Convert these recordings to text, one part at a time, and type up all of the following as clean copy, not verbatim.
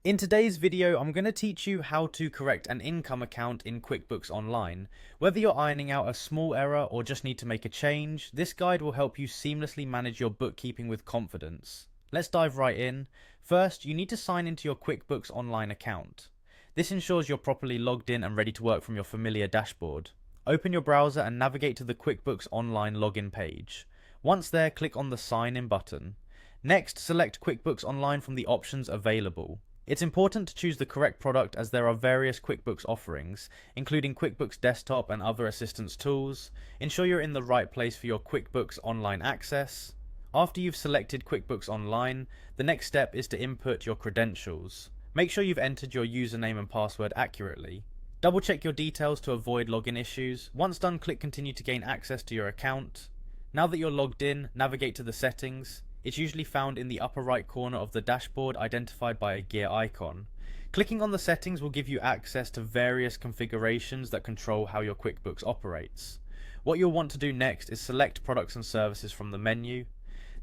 In today's video, I'm going to teach you how to correct an income account in QuickBooks Online. Whether you're ironing out a small error or just need to make a change, this guide will help you seamlessly manage your bookkeeping with confidence. Let's dive right in. First, you need to sign into your QuickBooks Online account. This ensures you're properly logged in and ready to work from your familiar dashboard. Open your browser and navigate to the QuickBooks Online login page. Once there, click on the Sign In button. Next, select QuickBooks Online from the options available. It's important to choose the correct product as there are various QuickBooks offerings, including QuickBooks Desktop and other assistance tools. Ensure you're in the right place for your QuickBooks Online access. After you've selected QuickBooks Online, the next step is to input your credentials. Make sure you've entered your username and password accurately. Double check your details to avoid login issues. Once done, click Continue to gain access to your account. Now that you're logged in, navigate to the settings. It's usually found in the upper right corner of the dashboard, identified by a gear icon. Clicking on the settings will give you access to various configurations that control how your QuickBooks operates. What you'll want to do next is select products and services from the menu.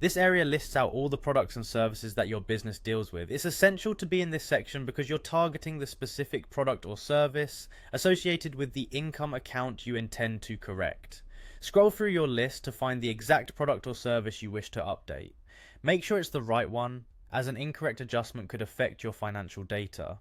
This area lists out all the products and services that your business deals with. It's essential to be in this section because you're targeting the specific product or service associated with the income account you intend to correct. Scroll through your list to find the exact product or service you wish to update. Make sure it's the right one, as an incorrect adjustment could affect your financial data.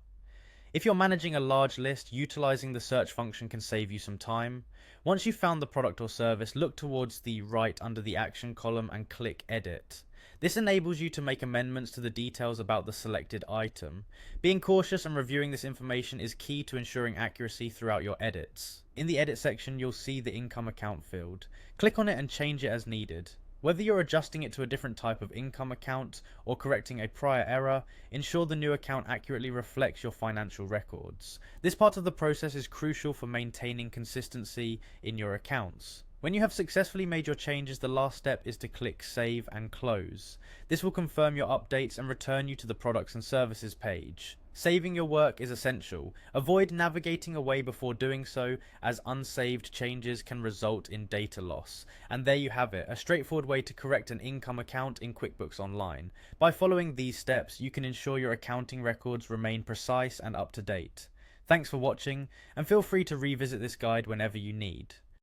If you're managing a large list, utilizing the search function can save you some time. Once you've found the product or service, look towards the right under the action column and click Edit. This enables you to make amendments to the details about the selected item. Being cautious and reviewing this information is key to ensuring accuracy throughout your edits. In the Edit section, you'll see the income account field. Click on it and change it as needed. Whether you're adjusting it to a different type of income account or correcting a prior error, ensure the new account accurately reflects your financial records. This part of the process is crucial for maintaining consistency in your accounts. When you have successfully made your changes, the last step is to click Save and Close. This will confirm your updates and return you to the Products and Services page. Saving your work is essential. Avoid navigating away before doing so, as unsaved changes can result in data loss. And there you have it, a straightforward way to correct an income account in QuickBooks Online. By following these steps, you can ensure your accounting records remain precise and up to date. Thanks for watching, and feel free to revisit this guide whenever you need.